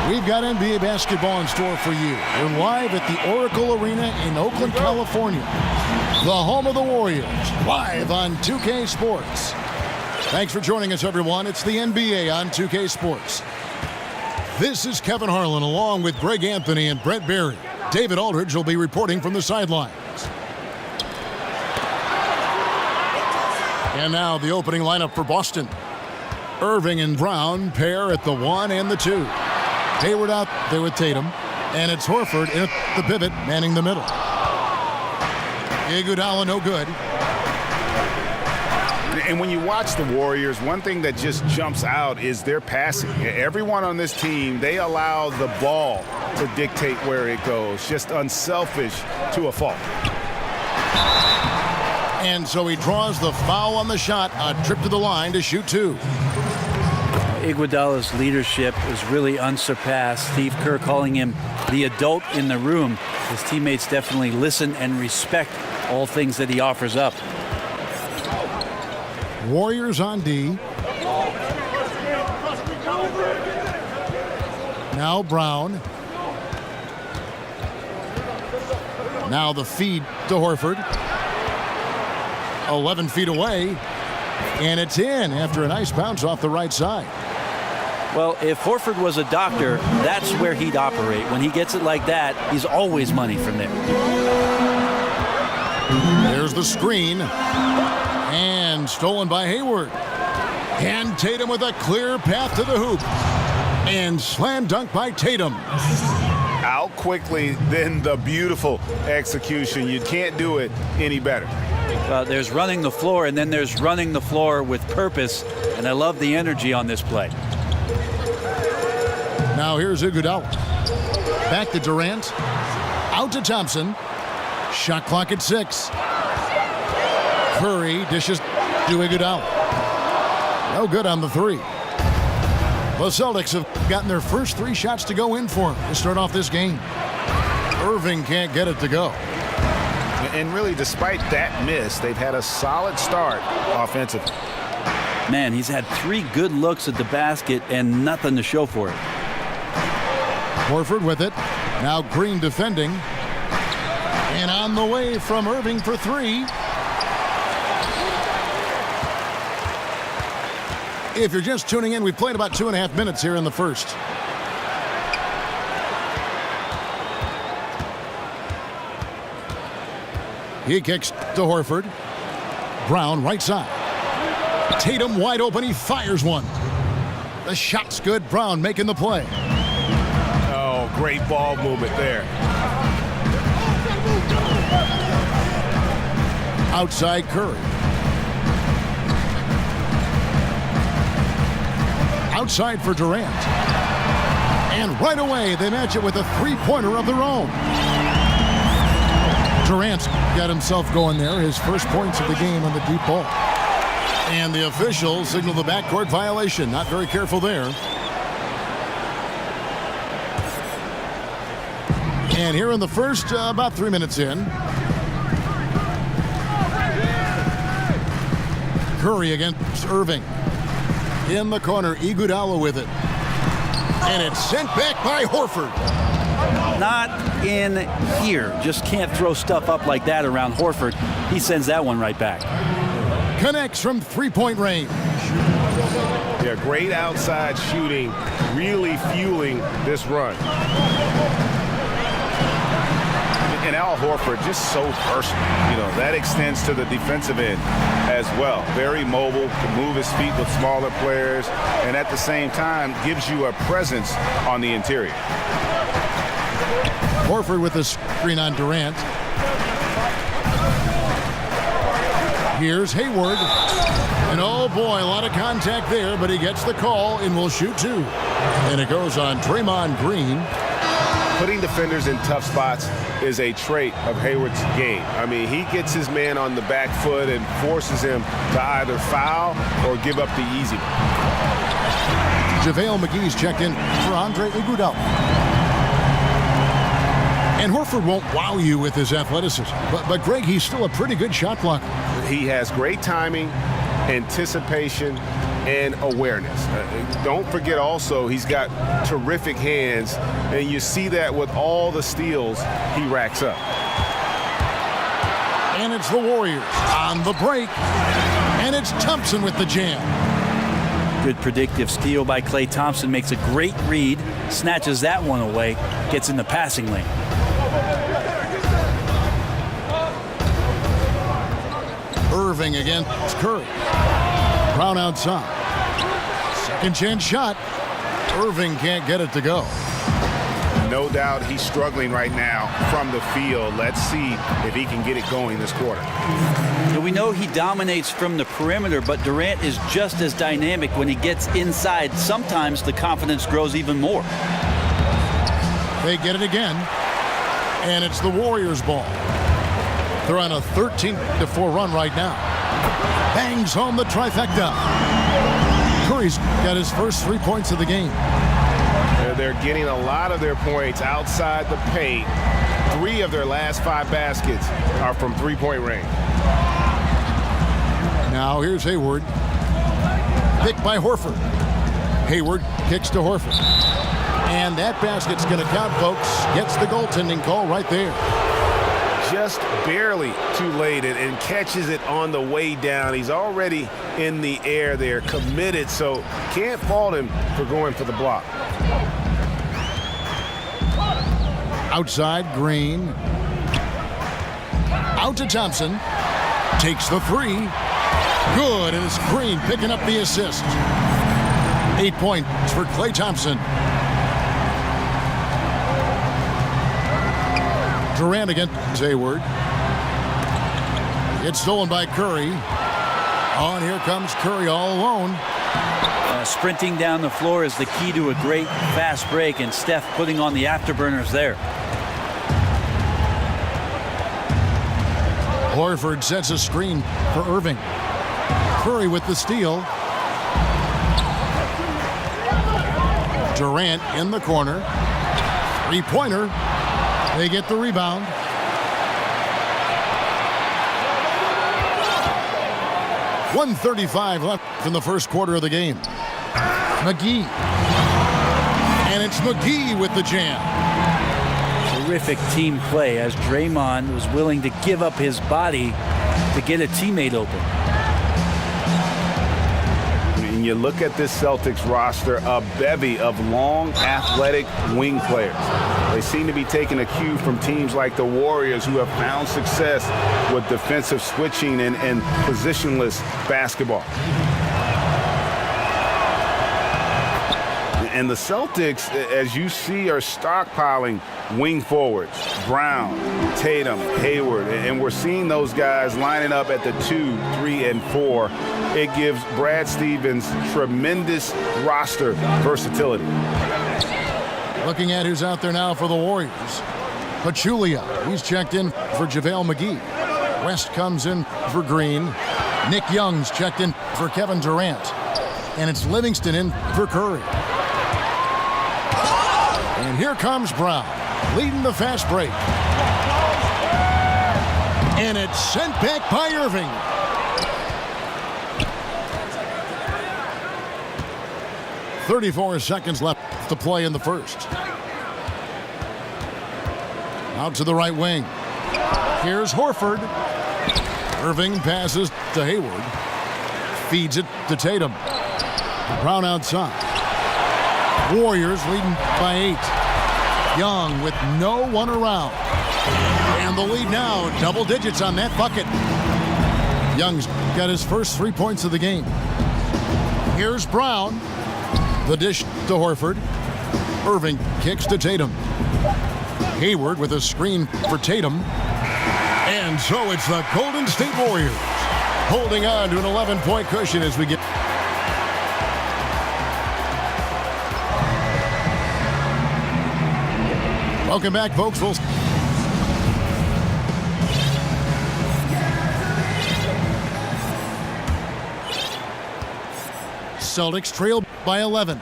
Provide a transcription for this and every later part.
We've got NBA basketball in store for you. We're live at the Oracle Arena in Oakland, California. The home of the Warriors, live on 2K Sports. Thanks for joining us, everyone. It's the NBA on 2K Sports. This is Kevin Harlan along with Greg Anthony and Brett Berry. David Aldridge will be reporting from the sidelines. And now the opening lineup for Boston. Irving and Brown pair at the 1 and the 2. Hayward out there with Tatum. And it's Horford at the pivot, manning the middle. Iguodala no good. And when you watch the Warriors, one thing that just jumps out is their passing. Everyone on this team, they allow the ball to dictate where it goes. Just unselfish to a fault. And so he draws the foul on the shot. A trip to the line to shoot 2. Iguodala's leadership is really unsurpassed. Steve Kerr calling him the adult in the room. His teammates definitely listen and respect all things that he offers up. Warriors on D. Now Brown. Now the feed to Horford. 11 feet away, and it's in after a nice bounce off the right side. Well, if Horford was a doctor, that's where he'd operate. When he gets it like that, he's always money from there. There's the screen, and stolen by Hayward. And Tatum with a clear path to the hoop. And slam dunk by Tatum. Out quickly, then the beautiful execution. You can't do it any better. There's running the floor, and then there's running the floor with purpose, and I love the energy on this play. Now here's Iguodala. Back to Durant. Out to Thompson. Shot clock at 6. Curry dishes to Iguodala. No good on the 3. The Celtics have gotten their first 3 shots to go in for them to start off this game. Irving can't get it to go. And really, despite that miss, they've had a solid start offensively. Man, he's had 3 good looks at the basket and nothing to show for it. Horford with it. Now Green defending. And on the way from Irving for 3. If you're just tuning in, we've played about 2.5 minutes here in the first. He kicks to Horford. Brown right side. Tatum wide open. He fires one. The shot's good. Brown making the play. Oh, great ball movement there. Outside Curry. Outside for Durant. And right away they match it with a 3-pointer of their own. Durant's got himself going there, his first points of the game on the deep ball. And the officials signal the backcourt violation. Not very careful there. And here in the first, about 3 minutes in. Curry against Irving. In the corner, Iguodala with it. And it's sent back by Horford. Not in here. Just can't throw stuff up like that around Horford. He sends that one right back. Connects from 3-point range. Yeah, great outside shooting, really fueling this run. And Al Horford just so versatile. You know, that extends to the defensive end as well. Very mobile, can move his feet with smaller players, and at the same time gives you a presence on the interior. Horford with the screen on Durant. Here's Hayward. And oh boy, a lot of contact there, but he gets the call and will shoot 2. And it goes on Draymond Green. Putting defenders in tough spots is a trait of Hayward's game. I mean, he gets his man on the back foot and forces him to either foul or give up the easy one. JaVale McGee's checked in for Andre Iguodala. And Horford won't wow you with his athleticism. But Greg, he's still a pretty good shot blocker. He has great timing, anticipation, and awareness. Don't forget also he's got terrific hands, and you see that with all the steals he racks up. And it's the Warriors on the break, and it's Thompson with the jam. Good predictive steal by Klay Thompson, makes a great read, snatches that one away, gets in the passing lane. Irving against Curry. Brown outside. Second chance shot. Irving can't get it to go. No doubt he's struggling right now from the field. Let's see if he can get it going this quarter. So we know he dominates from the perimeter, but Durant is just as dynamic when he gets inside. Sometimes the confidence grows even more. They get it again, and it's the Warriors' ball. They're on a 13-4 run right now. Bangs home the trifecta. Curry's got his first 3 points of the game. They're getting a lot of their points outside the paint. 3 of their last 5 baskets are from three-point range. Now here's Hayward. Picked by Horford. Hayward kicks to Horford. And that basket's going to count, folks. Gets the goaltending call right there. Just barely too late and catches it on the way down. He's already in the air there, committed, so can't fault him for going for the block. Outside, Green. Out to Thompson. Takes the 3. Good, and it's Green picking up the assist. 8 points for Klay Thompson. Durant against Hayward. It's stolen by Curry. Oh, and here comes Curry all alone. Sprinting down the floor is the key to a great fast break, and Steph putting on the afterburners there. Horford sets a screen for Irving. Curry with the steal. Durant in the corner. Three-pointer. They get the rebound. .135 left in the first quarter of the game. McGee. And it's McGee with the jam. Terrific team play as Draymond was willing to give up his body to get a teammate open. And you look at this Celtics roster, a bevy of long, athletic wing players. They seem to be taking a cue from teams like the Warriors, who have found success with defensive switching and positionless basketball. And the Celtics, as you see, are stockpiling wing forwards. Brown, Tatum, Hayward, and we're seeing those guys lining up at the 2, 3, and 4. It gives Brad Stevens tremendous roster versatility. Looking at who's out there now for the Warriors. Pachulia, he's checked in for JaVale McGee. West comes in for Green. Nick Young's checked in for Kevin Durant. And it's Livingston in for Curry. And here comes Brown, leading the fast break. And it's sent back by Irving. .34 seconds left to play in the first. Out to the right wing. Here's Horford. Irving passes to Hayward. Feeds it to Tatum. Brown outside. Warriors leading by 8. Young with no one around. And the lead now, double digits on that bucket. Young's got his first 3 points of the game. Here's Brown. The dish to Horford. Irving kicks to Tatum. Hayward with a screen for Tatum. And so it's the Golden State Warriors holding on to an 11-point cushion as we get... Welcome back, folks. We'll... Celtics trail by 11.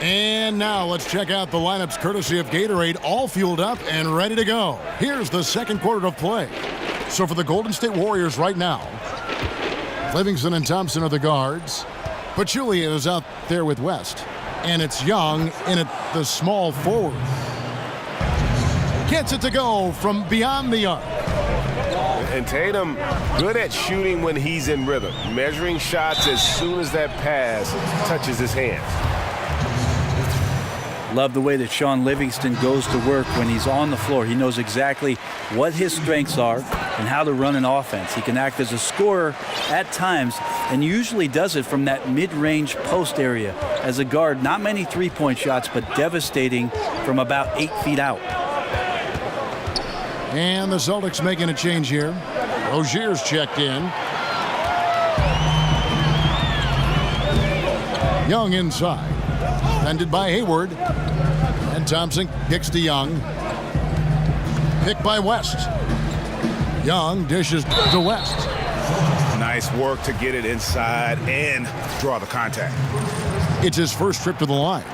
And now let's check out the lineups courtesy of Gatorade, all fueled up and ready to go. Here's the second quarter of play. So for the Golden State Warriors right now, Livingston and Thompson are the guards. Pachulia is out there with West. And it's Young in at the small forward. Gets it to go from beyond the arc. And Tatum, good at shooting when he's in rhythm. Measuring shots as soon as that pass touches his hands. Love the way that Sean Livingston goes to work when he's on the floor. He knows exactly what his strengths are and how to run an offense. He can act as a scorer at times and usually does it from that mid-range post area. As a guard, not many three-point shots, but devastating from about 8 feet out. And the Celtics making a change here. Rozier's checked in. Young inside. Defended by Hayward. And Thompson kicks to Young. Picked by West. Young dishes to West. Nice work to get it inside and draw the contact. It's his first trip to the line.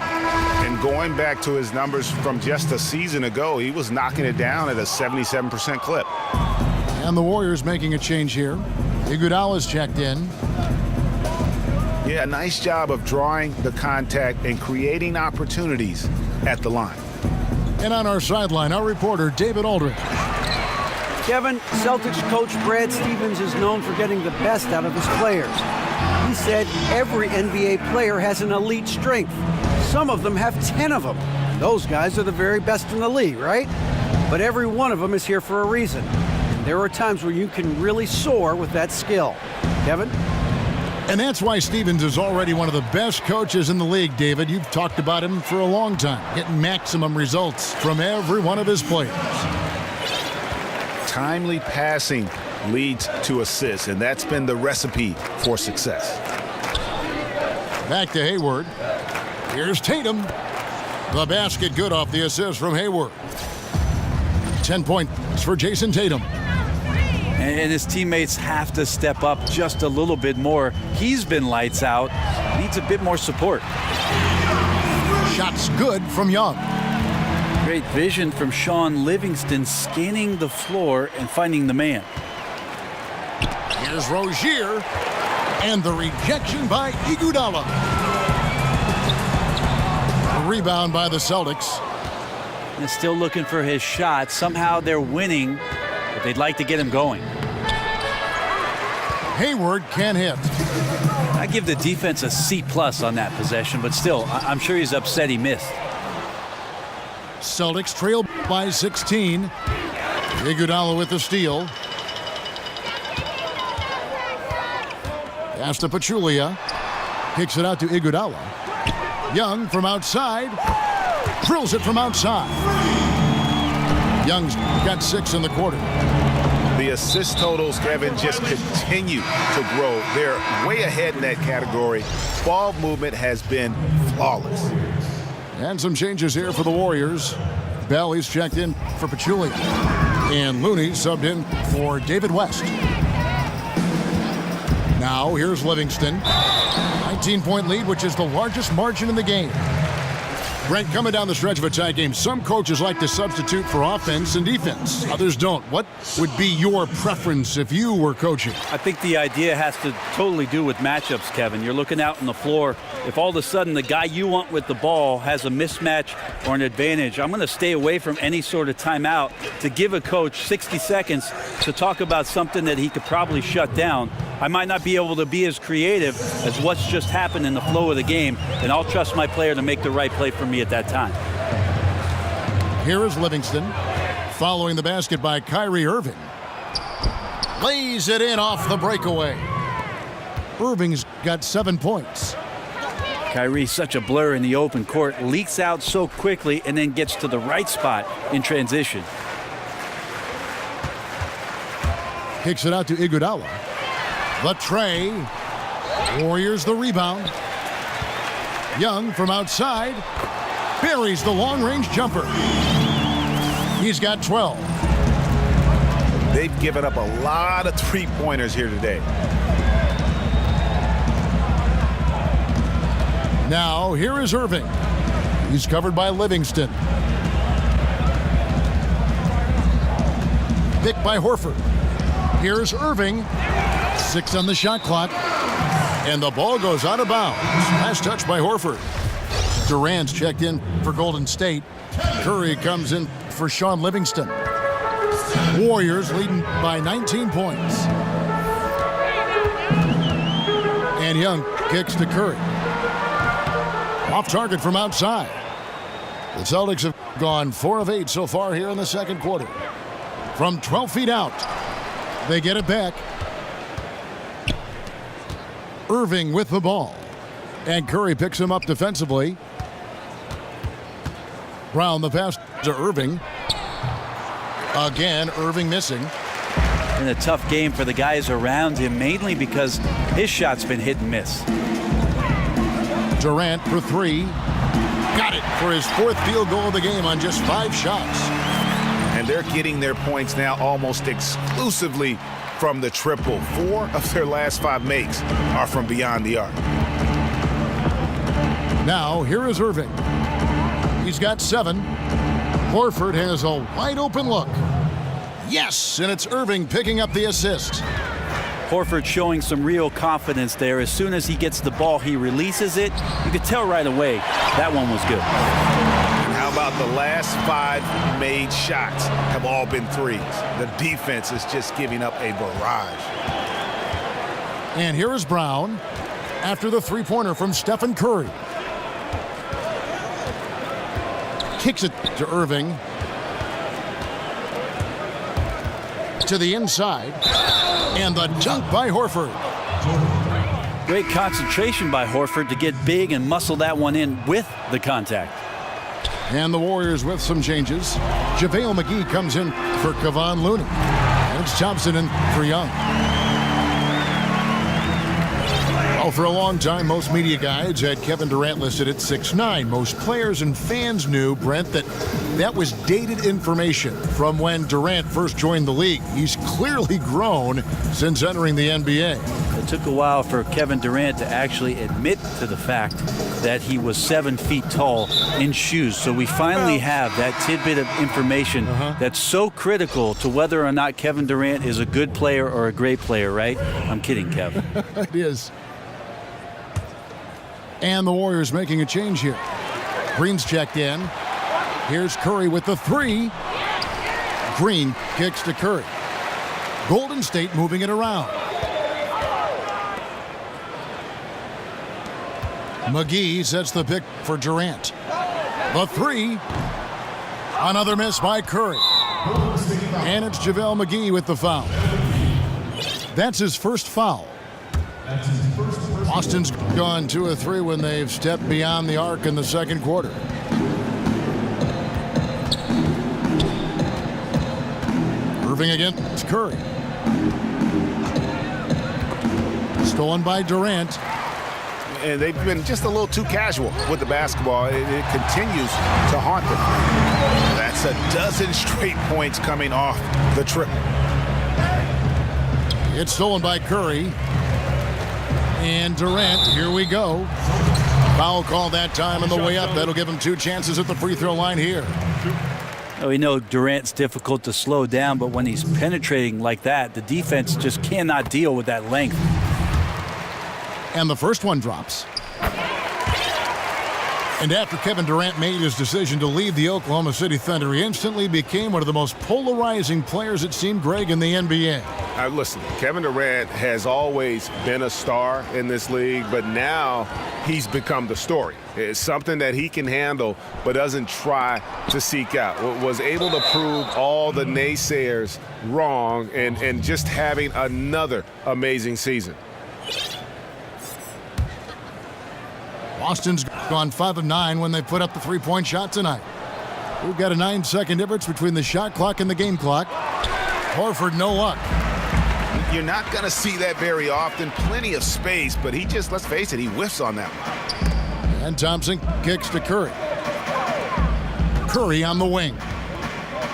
And going back to his numbers from just a season ago, he was knocking it down at a 77% clip. And the Warriors making a change here. Iguodala's checked in. Yeah, nice job of drawing the contact and creating opportunities at the line. And on our sideline, our reporter, David Aldridge. Kevin, Celtics coach Brad Stevens is known for getting the best out of his players. He said every NBA player has an elite strength. Some of them have 10 of them. Those guys are the very best in the league, right? But every one of them is here for a reason. And there are times where you can really soar with that skill. Kevin? And that's why Stevens is already one of the best coaches in the league, David. You've talked about him for a long time, getting maximum results from every one of his players. Timely passing leads to assists, and that's been the recipe for success. Back to Hayward. Here's Tatum. The basket good off the assist from Hayward. 10 points for Jason Tatum. And his teammates have to step up just a little bit more. He's been lights out. Needs a bit more support. Shots good from Young. Great vision from Sean Livingston, scanning the floor and finding the man. Here's Rozier. And the rejection by Iguodala. A rebound by the Celtics. And still looking for his shot. Somehow they're winning, but they'd like to get him going. Hayward can't hit. I give the defense a C+ on that possession, but still, I'm sure he's upset he missed. Celtics trail by 16. Iguodala with the steal. Pass to Pachulia. Kicks it out to Iguodala. Young from outside. Drills it from outside. Young's got 6 in the quarter. The assist totals, Kevin, just continue to grow. They're way ahead in that category. Ball movement has been flawless. And some changes here for the Warriors. Bell, checked in for Pachulia. And Looney subbed in for David West. Now here's Livingston. 19-point lead, which is the largest margin in the game. Brent, coming down the stretch of a tie game, some coaches like to substitute for offense and defense. Others don't. What would be your preference if you were coaching? I think the idea has to totally do with matchups, Kevin. You're looking out on the floor. If all of a sudden the guy you want with the ball has a mismatch or an advantage, I'm going to stay away from any sort of timeout to give a coach 60 seconds to talk about something that he could probably shut down. I might not be able to be as creative as what's just happened in the flow of the game, and I'll trust my player to make the right play for me at that time. Here is Livingston, following the basket by Kyrie Irving. Lays it in off the breakaway. Irving's got 7 points. Kyrie, such a blur in the open court, leaks out so quickly and then gets to the right spot in transition. Kicks it out to Iguodala. The tray. Warriors the rebound. Young from outside. Buries the long-range jumper. He's got 12. They've given up a lot of three-pointers here today. Now, here is Irving. He's covered by Livingston. Picked by Horford. Here's Irving. 6 on the shot clock. And the ball goes out of bounds. Last touch by Horford. Durant's checked in for Golden State. Curry comes in for Sean Livingston. Warriors leading by 19 points. And Young kicks to Curry. Off target from outside. The Celtics have gone 4 of 8 so far here in the second quarter. From 12 feet out, they get it back. Irving with the ball. And Curry picks him up defensively. Brown the pass to Irving. Again, Irving missing. And a tough game for the guys around him, mainly because his shot's been hit and miss. Durant for 3. Got it for his 4th field goal of the game on just 5 shots. And they're getting their points now almost exclusively from the triple. 4 of their last 5 makes are from beyond the arc. Now, here is Irving. He's got 7. Horford has a wide open look. Yes, and it's Irving picking up the assist. Horford showing some real confidence there. As soon as he gets the ball, he releases it. You could tell right away that one was good. And how about the last 5 made shots have all been threes? The defense is just giving up a barrage. And here is Brown after the 3-pointer from Stephen Curry. Kicks it to Irving. To the inside. And the dunk by Horford. Great concentration by Horford to get big and muscle that one in with the contact. And the Warriors with some changes. JaVale McGee comes in for Kevon Looney. And it's Thompson in for Young. Well, for a long time, most media guides had Kevin Durant listed at 6'9". Most players and fans knew, Brent, that was dated information from when Durant first joined the league. He's clearly grown since entering the NBA. It took a while for Kevin Durant to actually admit to the fact that he was 7 feet tall in shoes. So we finally have that tidbit of information that's so critical to whether or not Kevin Durant is a good player or a great player, right? I'm kidding, Kevin. It is. And the Warriors making a change here. Green's checked in. Here's Curry with the 3. Green kicks to Curry. Golden State moving it around. McGee sets the pick for Durant. The 3. Another miss by Curry. And it's JaVale McGee with the foul. That's his first foul. Boston's gone 2 of 3 when they've stepped beyond the arc in the second quarter. Irving against Curry. Stolen by Durant. And they've been just a little too casual with the basketball. It continues to haunt them. That's a dozen straight points coming off the triple. It's stolen by Curry. And Durant, here we go. Foul call that time on the way up. That'll give him 2 chances at the free throw line here. We know Durant's difficult to slow down, but when he's penetrating like that, the defense just cannot deal with that length. And the first one drops. And after Kevin Durant made his decision to leave the Oklahoma City Thunder, he instantly became one of the most polarizing players, it seemed, Greg, in the NBA. Listen, Kevin Durant has always been a star in this league, but now he's become the story. It's something that he can handle but doesn't try to seek out. Was able to prove all the naysayers wrong and just having another amazing season. Boston's gone 5 of 9 when they put up the 3-point shot tonight. We've got a 9-second difference between the shot clock and the game clock. Horford, no luck. You're not going to see that very often. Plenty of space, but he just, let's face it, he whiffs on that one. And Thompson kicks to Curry. Curry on the wing.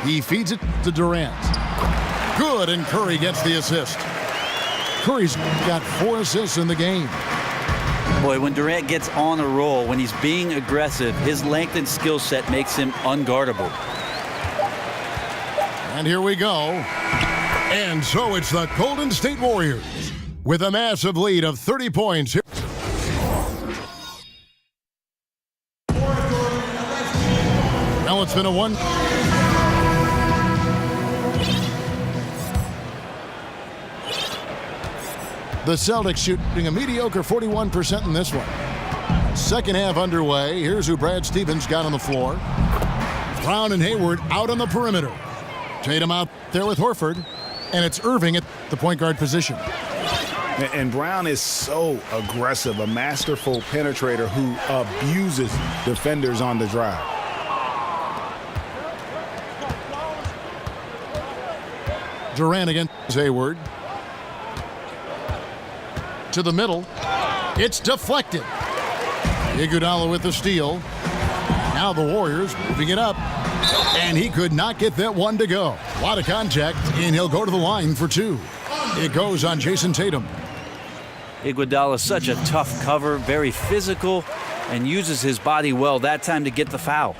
He feeds it to Durant. Good, and Curry gets the assist. Curry's got 4 assists in the game. Boy, when Durant gets on a roll, when he's being aggressive, his length and skill set makes him unguardable. And here we go. And so it's the Golden State Warriors with a massive lead of 30 points. Now it's been a one. The Celtics shooting a mediocre 41% in this one. Second half underway. Here's who Brad Stevens got on the floor. Brown and Hayward out on the perimeter. Tatum out there with Horford. And it's Irving at the point guard position. And Brown is so aggressive, a masterful penetrator who abuses defenders on the drive. Durant against Hayward. To the middle. It's deflected. Iguodala with the steal. Now the Warriors moving it up. And he could not get that one to go. A lot of contact, and he'll go to the line for two. It goes on Jason Tatum. Iguodala, such a tough cover, very physical, and uses his body well that time to get the foul.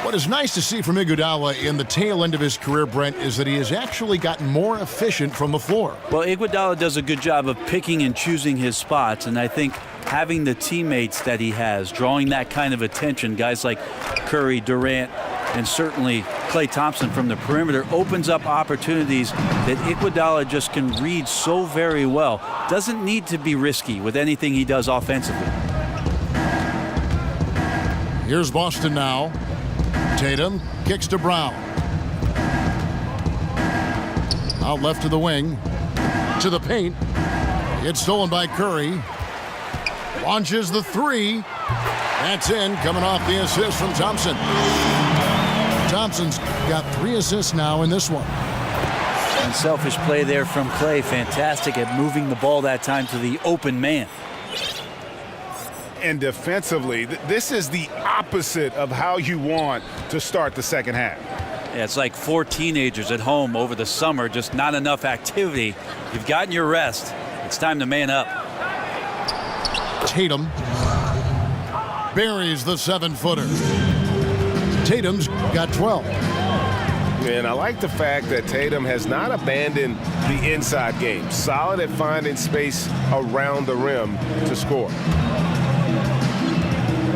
What is nice to see from Iguodala in the tail end of his career, Brent, is that he has actually gotten more efficient from the floor. Well, Iguodala does a good job of picking and choosing his spots, and I think having the teammates that he has, drawing that kind of attention, guys like Curry, Durant, and certainly Klay Thompson from the perimeter, opens up opportunities that Iguodala just can read so very well. Doesn't need to be risky with anything he does offensively. Here's Boston now. Tatum kicks to Brown. Out left to the wing. To the paint. It's stolen by Curry. Launches the three. That's in, coming off the assist from Thompson. Thompson's got 3 assists now in this one. Unselfish play there from Klay. Fantastic at moving the ball that time to the open man. And defensively, this is the opposite of how you want to start the second half. Yeah, it's like 4 teenagers at home over the summer, just not enough activity. You've gotten your rest. It's time to man up. Tatum buries the 7-footer. Tatum's got 12. And I like the fact that Tatum has not abandoned the inside game. Solid at finding space around the rim to score.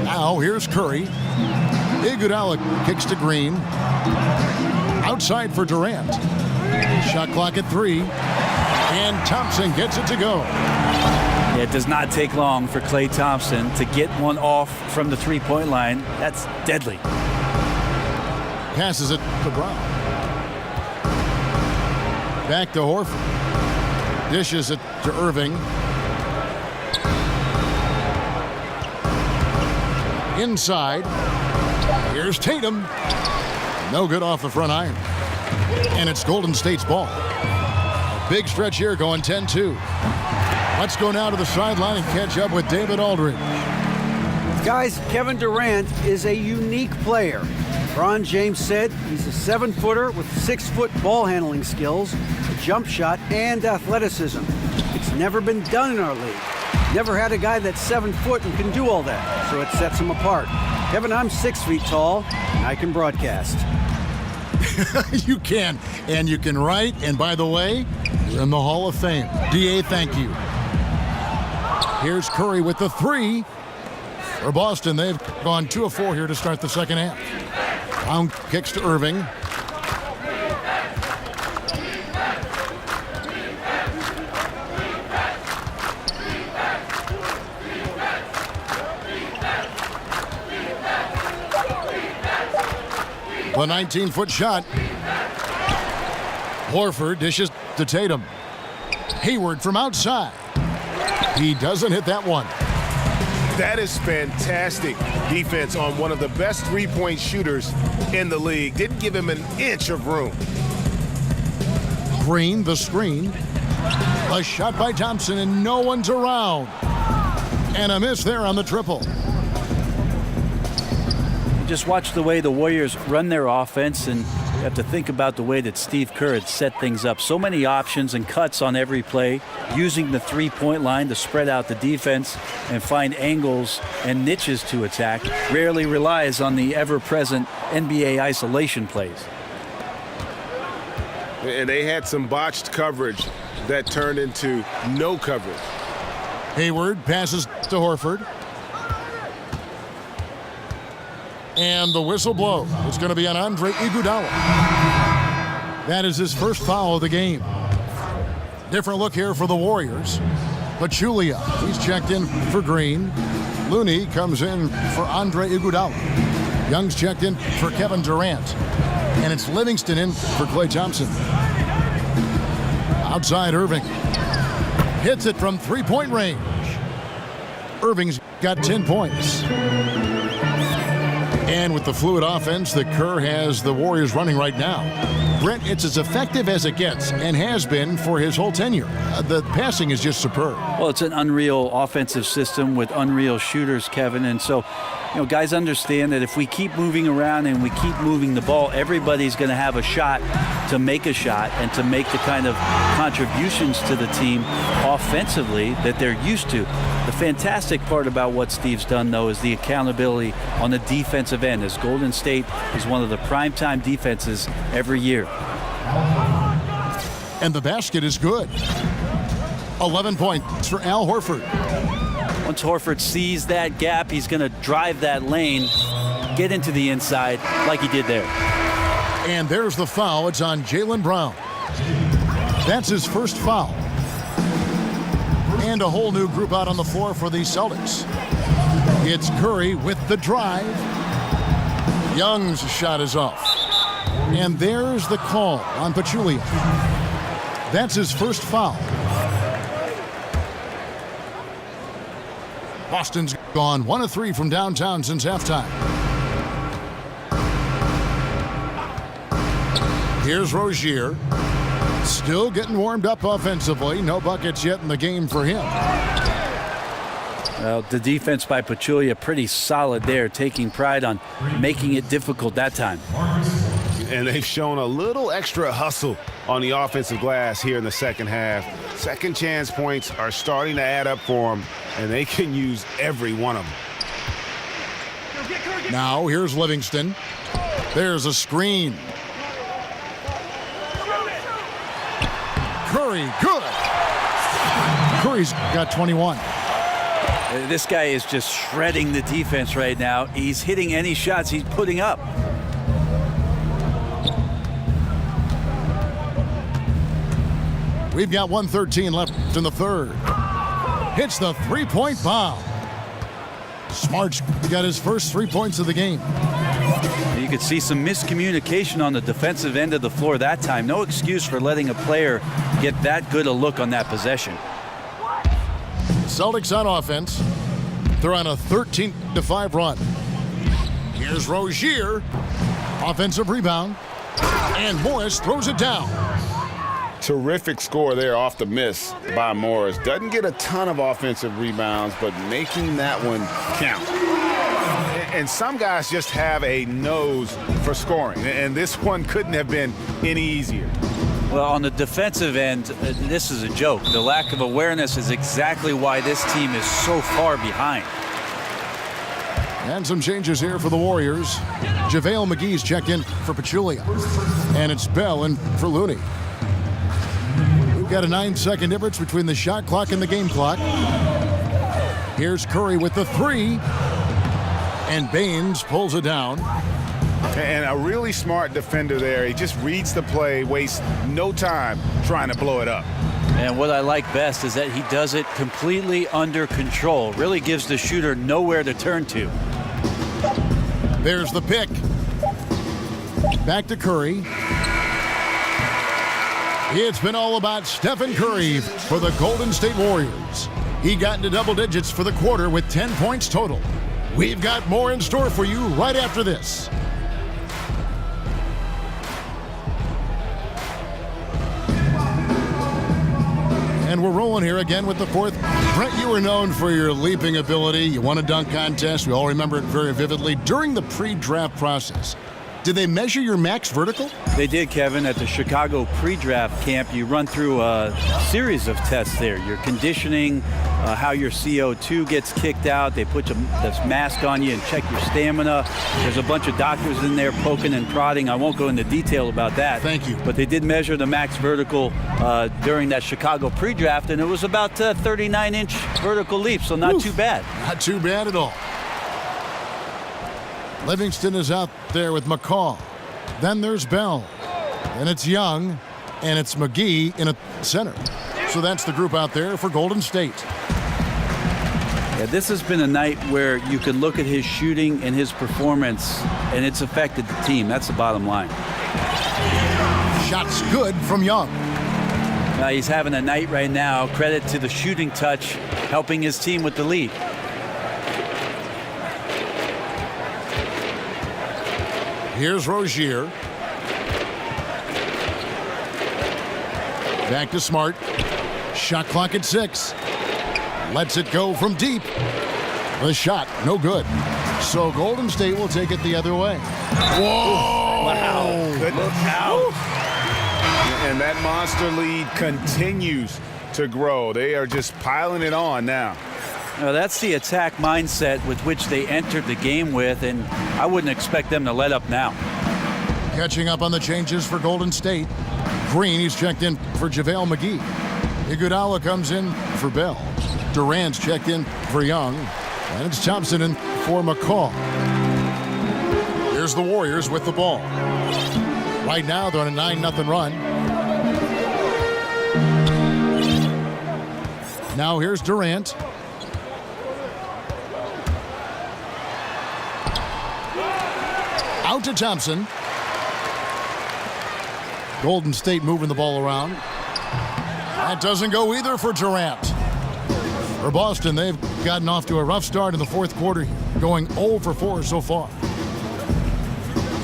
Now here's Curry. Iguodala kicks to Green. Outside for Durant. Shot clock at 3. And Thompson gets it to go. Yeah, it does not take long for Klay Thompson to get one off from the three-point line. That's deadly. Passes it to Brown. Back to Horford. Dishes it to Irving. Inside. Here's Tatum. No good off the front iron. And it's Golden State's ball. A big stretch here going 10-2. Let's go now to the sideline and catch up with David Aldridge. Guys, Kevin Durant is a unique player. LeBron James said he's a 7-footer with 6-foot ball handling skills, a jump shot, and athleticism. It's never been done in our league. Never had a guy that's 7 foot and can do all that, so it sets him apart. Kevin, I'm 6 feet tall, and I can broadcast. You can, and you can write, and by the way, you're in the Hall of Fame. DA, thank you. Here's Curry with the 3. For Boston, they've gone 2 of 4 here to start the second half. Brown kicks to Irving. The 19-foot shot. Horford dishes to Tatum. Hayward from outside. He doesn't hit that one. That is fantastic defense on one of the best three-point shooters in the league. Didn't give him an inch of room. Green, the screen. A shot by Thompson, and no one's around. And a miss there on the triple. Just watch the way the Warriors run their offense, and you have to think about the way that Steve Kerr had set things up. So many options and cuts on every play, using the three-point line to spread out the defense and find angles and niches to attack. Rarely relies on the ever-present NBA isolation plays. And they had some botched coverage that turned into no coverage. Hayward passes to Horford. And the whistle blows. It's going to be on Andre Iguodala. That is his first foul of the game. Different look here for the Warriors. Pachulia, he's checked in for Green. Looney comes in for Andre Iguodala. Young's checked in for Kevin Durant. And it's Livingston in for Klay Thompson. Outside Irving. Hits it from three-point range. Irving's got 10 points. And with the fluid offense that Kerr has the Warriors running right now, Brent, it's as effective as it gets and has been for his whole tenure. The passing is just superb. Well, it's an unreal offensive system with unreal shooters, Kevin. And so, guys understand that if we keep moving around and we keep moving the ball, everybody's going to have a shot to make a shot and to make the kind of contributions to the team offensively that they're used to. The fantastic part about what Steve's done, though, is the accountability on the defensive end, as Golden State is one of the primetime defenses every year. And the basket is good. 11 points for Al Horford. Once Horford sees that gap, he's going to drive that lane, get into the inside like he did there. And there's the foul. It's on Jaylen Brown. That's his first foul. And a whole new group out on the floor for the Celtics. It's Curry with the drive. Young's shot is off. And there's the call on Pachulia. That's his first foul. Boston's gone 1 of 3 from downtown since halftime. Here's Rozier. Still getting warmed up offensively. No buckets yet in the game for him. Well, the defense by Pachulia pretty solid there, taking pride on making it difficult that time. And they've shown a little extra hustle on the offensive glass here in the second half. Second chance points are starting to add up for them, and they can use every one of them. Now here's Livingston. There's a screen. Curry, good. Curry's got 21. This guy is just shredding the defense right now. He's hitting any shots he's putting up. We've got 1:13 left in the third. Hits the three-point bomb. Smart's got his first 3 points of the game. You could see some miscommunication on the defensive end of the floor that time. No excuse for letting a player get that good a look on that possession. Celtics on offense. They're on a 13-5 run. Here's Rozier. Offensive rebound. And Morris throws it down. Terrific score there off the miss by Morris. Doesn't get a ton of offensive rebounds, but making that one count. And some guys just have a nose for scoring, and this one couldn't have been any easier. Well, on the defensive end, this is a joke. The lack of awareness is exactly why this team is so far behind. And some changes here for the Warriors. JaVale McGee's checked in for Pachulia. And it's Bell in for Looney. We've got a 9-second difference between the shot clock and the game clock. Here's Curry with the three. And Baines pulls it down. And a really smart defender there. He just reads the play, wastes no time trying to blow it up. And what I like best is that he does it completely under control. Really gives the shooter nowhere to turn to. There's the pick. Back to Curry. It's been all about Stephen Curry for the Golden State Warriors. He got into double digits for the quarter with 10 points total. We've got more in store for you right after this. And we're rolling here again with the fourth. Brent, you were known for your leaping ability. You won a dunk contest. We all remember it very vividly. During the pre-draft process, Did they measure your max vertical? They did, Kevin. At the Chicago pre-draft camp, you run through a series of tests there. Your conditioning, how your CO2 gets kicked out. They put this mask on you and check your stamina. There's a bunch of doctors in there poking and prodding. I won't go into detail about that. Thank you. But they did measure the max vertical during that Chicago pre-draft, and it was about 39-inch vertical leap, so not too bad. Not too bad at all. Livingston is out there with McCall. Then there's Bell. Then it's Young. And it's McGee in a center. So that's the group out there for Golden State. Yeah, this has been a night where you can look at his shooting and his performance, and it's affected the team. That's the bottom line. Shots good from Young. Now he's having a night right now. Credit to the shooting touch, helping his team with the lead. Here's Rozier. Back to Smart. Shot clock at 6. Lets it go from deep. The shot, no good. So Golden State will take it the other way. Whoa! Wow. Good look out. And that monster lead continues to grow. They are just piling it on now. Now, that's the attack mindset with which they entered the game with, and I wouldn't expect them to let up now. Catching up on the changes for Golden State. Green, he's checked in for JaVale McGee. Iguodala comes in for Bell. Durant's checked in for Young. And it's Thompson in for McCall. Here's the Warriors with the ball. Right now, they're on a 9-0 run. Now here's Durant. Out to Thompson. Golden State moving the ball around. That doesn't go either for Durant. For Boston, they've gotten off to a rough start in the fourth quarter, going 0 for 4 so far.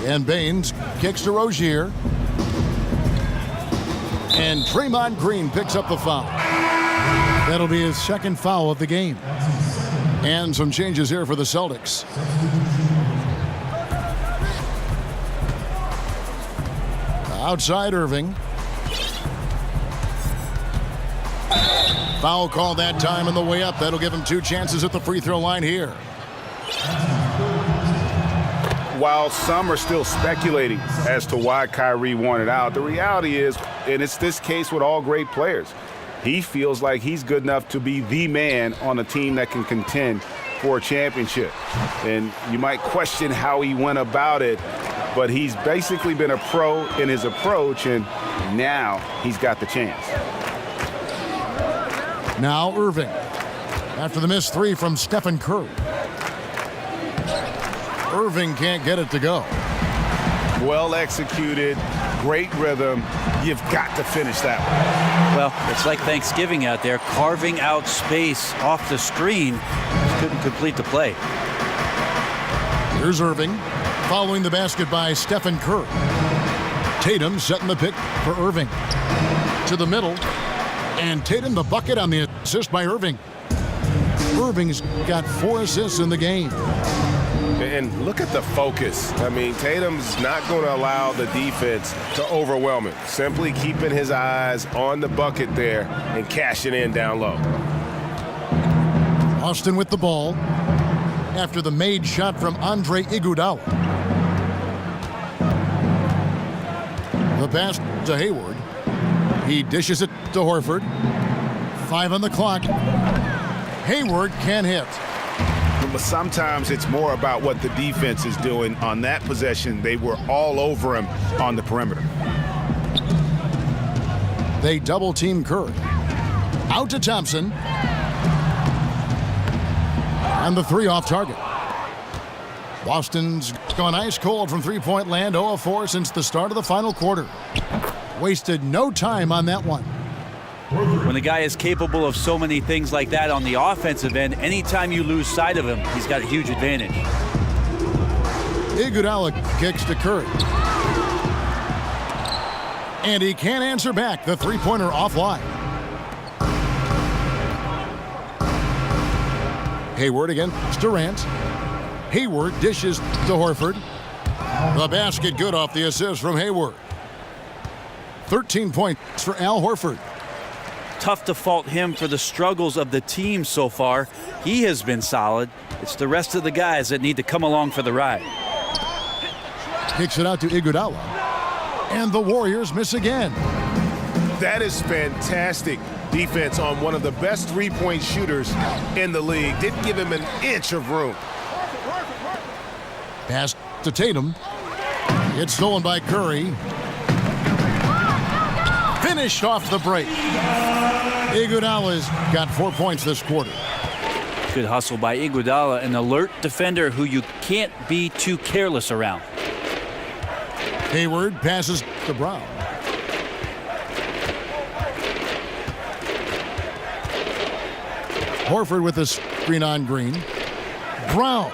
And Baines kicks to Rozier. And Draymond Green picks up the foul. That'll be his second foul of the game. And some changes here for the Celtics. Outside Irving. Foul call that time on the way up. That'll give him 2 chances at the free throw line here. While some are still speculating as to why Kyrie wanted out, the reality is, and it's this case with all great players, he feels like he's good enough to be the man on a team that can contend for a championship. And you might question how he went about it, but he's basically been a pro in his approach, and now he's got the chance. Now Irving. After the missed 3 from Stephen Curry. Irving can't get it to go. Well executed, great rhythm. You've got to finish that one. Well, it's like Thanksgiving out there, carving out space off the screen. Just couldn't complete the play. Here's Irving. Following the basket by Stephen Curry. Tatum setting the pick for Irving. To the middle. And Tatum the bucket on the assist by Irving. Irving's got 4 assists in the game. And look at the focus. I mean, Tatum's not going to allow the defense to overwhelm him. Simply keeping his eyes on the bucket there and cashing in down low. Austin with the ball. After the made shot from Andre Iguodala. The pass to Hayward. He dishes it to Horford. 5 on the clock. Hayward can't hit. But sometimes it's more about what the defense is doing. On that possession, they were all over him on the perimeter. They double team Curry. Out to Thompson. And the 3 off target. Boston's gone ice cold from three-point land, 0 of 4 since the start of the final quarter. Wasted no time on that one. When the guy is capable of so many things like that on the offensive end, anytime you lose sight of him, he's got a huge advantage. Iguodala kicks to Curry. And he can't answer back. The three-pointer offline. Hayward against Durant. Hayward dishes to Horford. The basket good off the assist from Hayward. 13 points for Al Horford. Tough to fault him for the struggles of the team so far. He has been solid. It's the rest of the guys that need to come along for the ride. Kicks it out to Iguodala. And the Warriors miss again. That is fantastic defense on one of the best three-point shooters in the league. Didn't give him an inch of room. Pass to Tatum. It's stolen by Curry. Finished off the break. Iguodala's got 4 points this quarter. Good hustle by Iguodala, an alert defender who you can't be too careless around. Hayward passes to Brown. Horford with a screen on Green. Brown.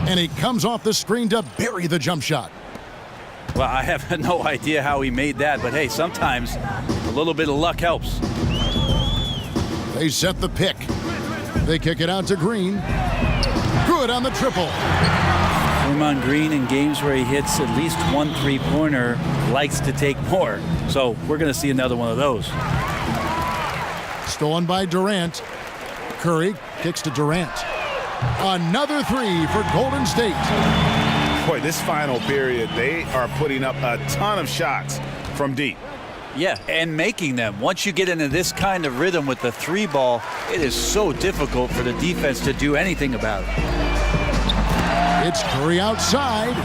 And he comes off the screen to bury the jump shot. Well, I have no idea how he made that, but hey, sometimes a little bit of luck helps. They set the pick. They kick it out to Green. Good on the triple. Draymond Green, in games where he hits at least one three-pointer, likes to take more. So we're going to see another one of those. Stolen by Durant. Curry kicks to Durant. Another three for Golden State. Boy, this final period, they are putting up a ton of shots from deep. Yeah, and making them. Once you get into this kind of rhythm with the three ball, it is so difficult for the defense to do anything about it. It's Curry outside.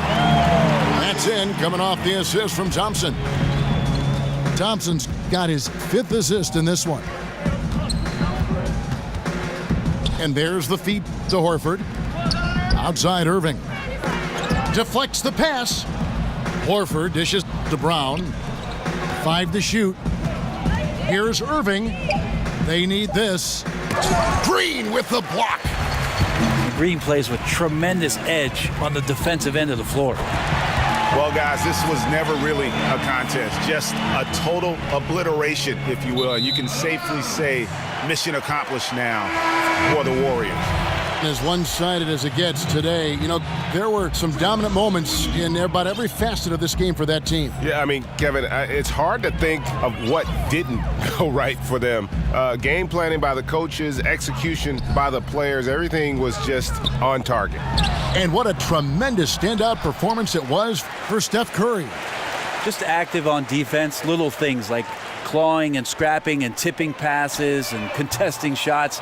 That's in, coming off the assist from Thompson. Thompson's got his 5th assist in this one. And there's the feed to Horford. Outside Irving. Deflects the pass. Horford dishes to Brown. 5 to shoot. Here's Irving. They need this. Green with the block. Green plays with tremendous edge on the defensive end of the floor. Well, guys, this was never really a contest, just a total obliteration, if you will. And you can safely say mission accomplished now for the Warriors. As one-sided as it gets today, you know, there were some dominant moments in about every facet of this game for that team. Yeah, I mean, Kevin, it's hard to think of what didn't go right for them. Game planning by the coaches, execution by the players, everything was just on target. And what a tremendous standout performance it was for Steph Curry. Just active on defense, little things like clawing and scrapping and tipping passes and contesting shots.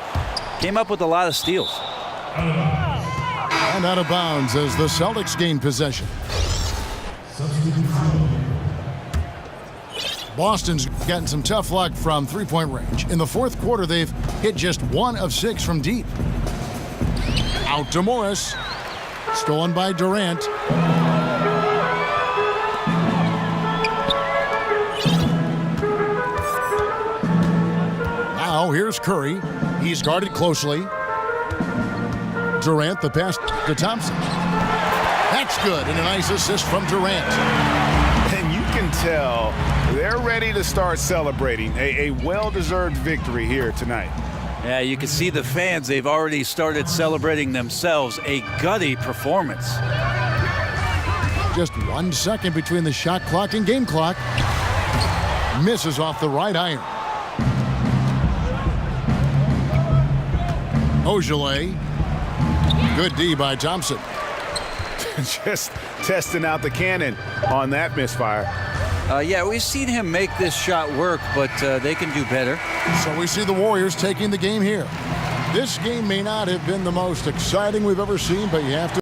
Came up with a lot of steals. And out of bounds as the Celtics gain possession. Boston's gotten some tough luck from three-point range. In the fourth quarter, they've hit just 1 of 6 from deep. Out to Morris. Stolen by Durant. Now here's Curry. He's guarded closely. Durant, the pass to Thompson. That's good, and a nice assist from Durant. And you can tell they're ready to start celebrating a well-deserved victory here tonight. Yeah, you can see the fans, they've already started celebrating themselves. A gutty performance. Just 1 second between the shot clock and game clock. Misses off the right iron. Ogilvy. Good D by Thompson. Just testing out the cannon on that misfire. Yeah, we've seen him make this shot work, but they can do better. So we see the Warriors taking the game here. This game may not have been the most exciting we've ever seen, but you have to